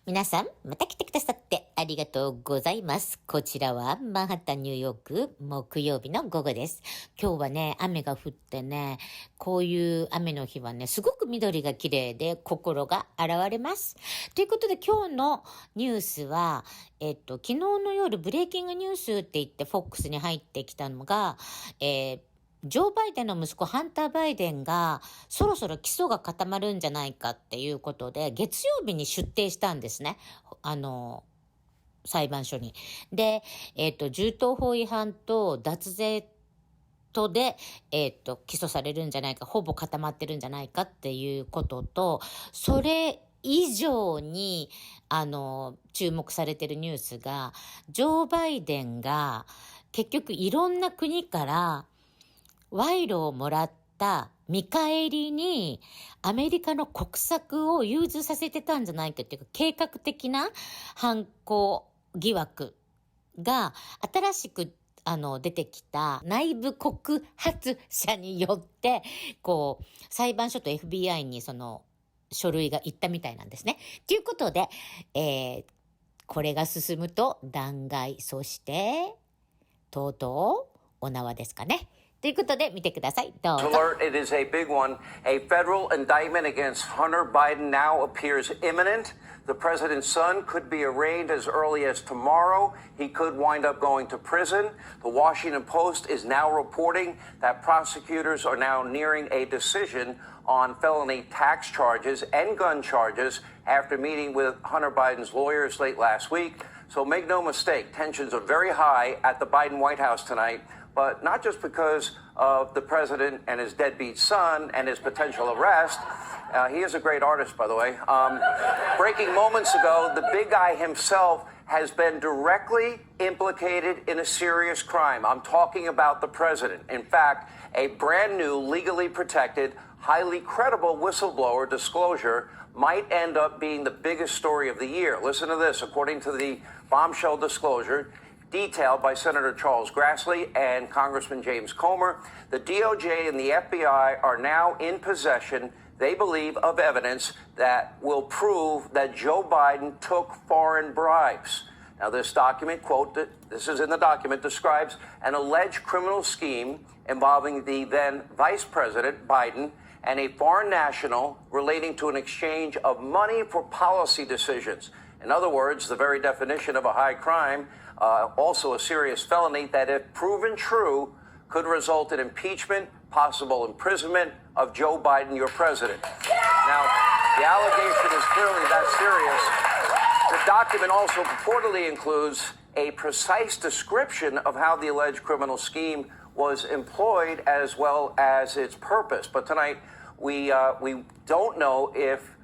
皆さん、また来てくださってありがとうございます。こちらはマンハッタンニューヨーク木曜日の午後です。今日はね、雨が降ってね、こういう雨の日はね、すごく緑が綺麗で心が洗れます。ということで今日のニュースは、昨日の夜ブレイキングニュースって言って FOX に入ってきたのが、ジョー・バイデンの息子ハンター・バイデンがそろそろ起訴が固まるんじゃないかっていうことで月曜日に出廷したんですね。裁判所に。で、銃刀法違反と脱税とで、起訴されるんじゃないか、ほぼ固まってるんじゃないかっていうことと、それ以上に、注目されてるニュースが、ジョー・バイデンが結局いろんな国から賄賂をもらった見返りにアメリカの国策を融通させてたんじゃないかっていうか、計画的な犯行疑惑が新しく出てきた内部告発者によって裁判所と FBI にその書類が行ったみたいなんですね。ということで、これが進むと弾劾、そしてとうとうお縄ですかね。ということで見てください。どうぞ。Alert, it is a big one. A federal indictment against Hunter Biden now appears imminent. The president's son could be arraigned as early as tomorrow. He could wind up going to prison. The Washington Post is now reporting that prosecutors are now nearing a decision on felony tax charges and gun charges after meeting with Hunter Biden's lawyers late last week. So make no mistake, tensions are very high at the Biden White House tonight. But not just because of the president and his deadbeat son and his potential arrest. He is a great artist, by the way. Breaking moments ago, the big guy himself has been directly implicated in a serious crime. I'm talking about the president. In fact, a brand new, legally protected, highly credible whistleblower disclosure might end up being the biggest story of the year. Listen to this. According to the bombshell disclosure, detailed by Senator Charles Grassley and Congressman James Comer, the DOJ and the FBI are now in possession, they believe, of evidence that will prove that Joe Biden took foreign bribes. Now, this document, quote, this is in the document, describes an alleged criminal scheme involving the then Vice President Biden and a foreign national relating to an exchange of money for policy decisions. In other words, the very definition of a high crime, also a serious felony that, if proven true, could result in impeachment, possible imprisonment of Joe Biden, your president. Now, the allegation is clearly that serious. The document also purportedly includes a precise description of how the alleged criminal scheme was employed as well as its purpose. But tonight, we don't know if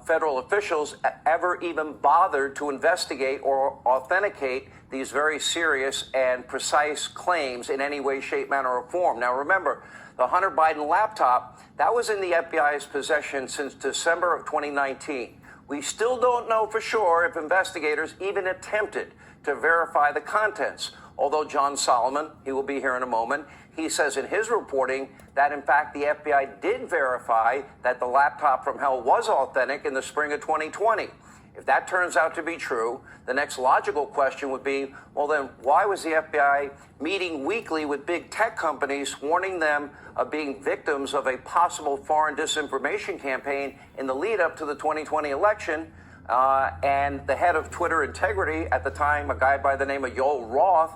federal officials ever even bothered to investigate or authenticate these very serious and precise claims in any way, shape, manner, or form. Now, remember, the Hunter Biden laptop, that was in the FBI's possession since December of 2019. We still don't know for sure if investigators even attempted to verify the contents. Although John Solomon, he will be here in a moment, he says in his reporting that, in fact, the FBI did verify that the laptop from hell was authentic in the spring of 2020. If that turns out to be true, the next logical question would be, well, then why was the FBI meeting weekly with big tech companies, warning them of being victims of a possible foreign disinformation campaign in the lead up to the 2020 election? And the head of Twitter integrity at the time, a guy by the name of Yoel Roth,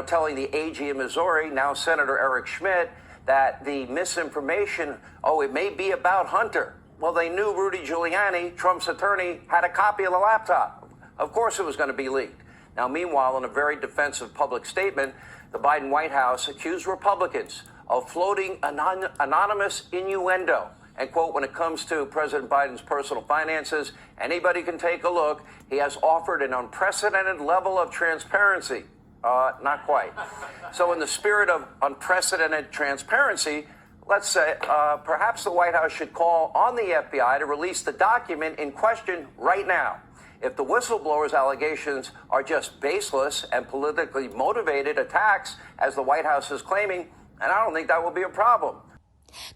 telling the AG in Missouri, now Senator Eric Schmidt, that the misinformation, it may be about Hunter. Well, they knew Rudy Giuliani, Trump's attorney, had a copy of the laptop. Of course it was going to be leaked. Now, meanwhile, in a very defensive public statement, the Biden White House accused Republicans of floating anonymous innuendo. And, quote, when it comes to President Biden's personal finances, anybody can take a look. He has offered an unprecedented level of transparency. Not quite. So in the spirit of unprecedented transparency, let's say perhaps the White House should call on the FBI to release the document in question right now. If the whistleblower's allegations are just baseless and politically motivated attacks, as the White House is claiming, and I don't think that will be a problem.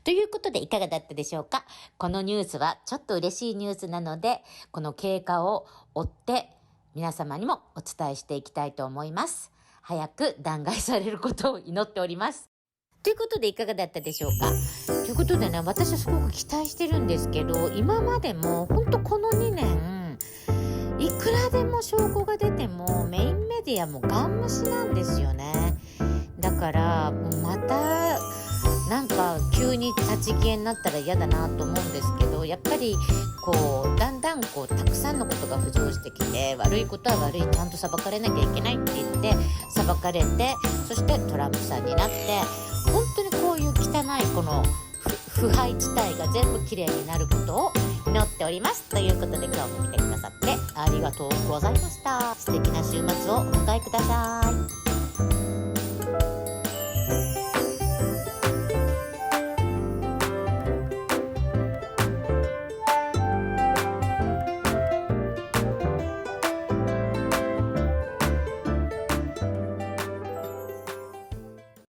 ということでいかがだったでしょうか。このニュースはちょっと嬉しいニュースなので、この経過を追って皆様にもお伝えしていきたいと思います。早く弾劾されることを祈っております。ということでいかがだったでしょうか。ということでね、私はすごく期待してるんですけど、今までも本当この2年いくらでも証拠が出てもメインメディアもガン無視なんですよね。だからもうまたなんか急に立ち消えになったら嫌だなと思うんですけど、やっぱりだんだんたくさんのことが浮上してきて、悪いことは悪い、ちゃんと裁かれなきゃいけないって言って裁かれて、そしてトランプさんになって、本当にこういう汚いこの腐敗地帯が全部きれいになることを祈っております。ということで今日も見てくださってありがとうございました。素敵な週末をお迎えください。